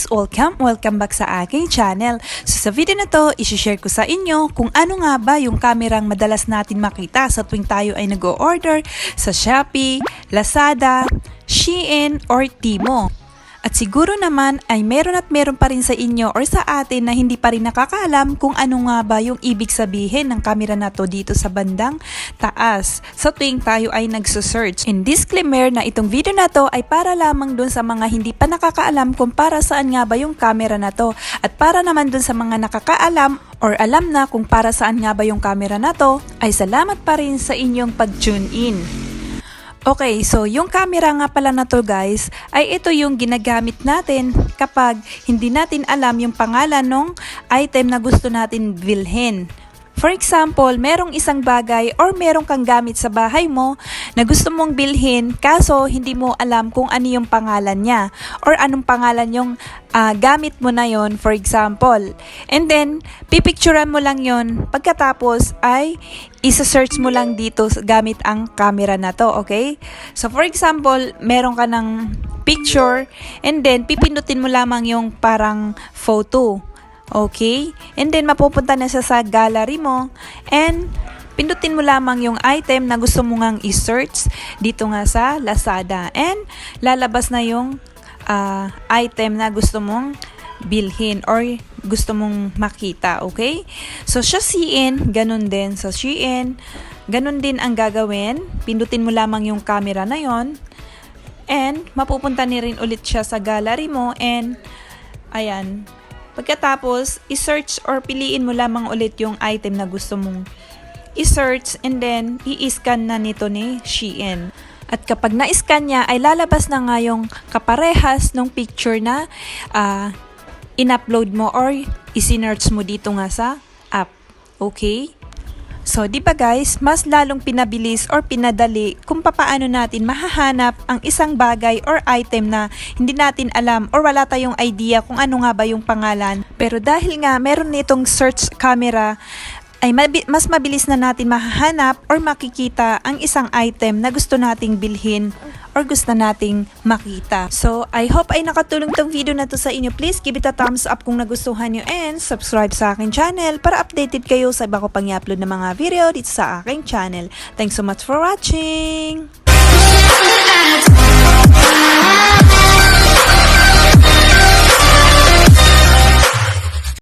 Welcome back sa aking channel. So sa video na to, isi-share ko sa inyo kung ano nga ba yung kamerang madalas natin makita sa tuwing tayo ay nag-o-order sa Shopee, Lazada, Shein, or Temu. At siguro naman ay meron pa rin sa inyo or sa atin na hindi pa rin nakakaalam kung ano nga ba yung ibig sabihin ng camera na to dito sa bandang taas sa tuwing tayo ay nagsusearch. And disclaimer na itong video na to ay para lamang dun sa mga hindi pa nakakaalam kung para saan nga ba yung camera na to. At para naman dun sa mga nakakaalam or alam na kung para saan nga ba yung camera na to, ay salamat pa rin sa inyong pag-tune in. Okay, so yung camera nga pala na to guys, ay ito yung ginagamit natin kapag hindi natin alam yung pangalan ng item na gusto natin bilhin. For example, merong isang bagay or merong kang gamit sa bahay mo na gusto mong bilhin kaso hindi mo alam kung ano yung pangalan niya or anong pangalan yung gamit mo na yon, for example. And then, pipicturean mo lang yon, pagkatapos ay isa-search mo lang dito gamit ang camera na to, okay? So for example, meron ka ng picture and then pipindutin mo lamang yung parang photo. Okay? And then, mapupunta na siya sa gallery mo. And, pindutin mo lamang yung item na gusto mo ngang i-search dito nga sa Lazada. And, lalabas na yung item na gusto mong bilhin or gusto mong makita. Okay? So, sa Shein, ganun din. Sa Shein, ganun din ang gagawin. Pindutin mo lamang yung camera na yon. And, mapupunta ni rin ulit siya sa gallery mo. And, ayan. Pagkatapos, i-search or piliin mo lamang ulit yung item na gusto mong i-search and then i-scan na nito ni Shein. At kapag na-scan niya, ay lalabas na nga yung kaparehas ng picture na in-upload mo or i-search mo dito nga sa app. Okay? So, di ba guys, mas lalong pinabilis or pinadali kung papaano natin mahahanap ang isang bagay or item na hindi natin alam or wala tayong idea kung ano nga ba yung pangalan. Pero dahil nga meron nitong search camera, ay mas mabilis na natin mahahanap or makikita ang isang item na gusto nating bilhin or gusto nating makita. So, I hope ay nakatulong tong video na to sa inyo. Please give it a thumbs up kung nagustuhan nyo and subscribe sa aking channel para updated kayo sa iba ko pang i-upload na mga video dito sa aking channel. Thanks so much for watching!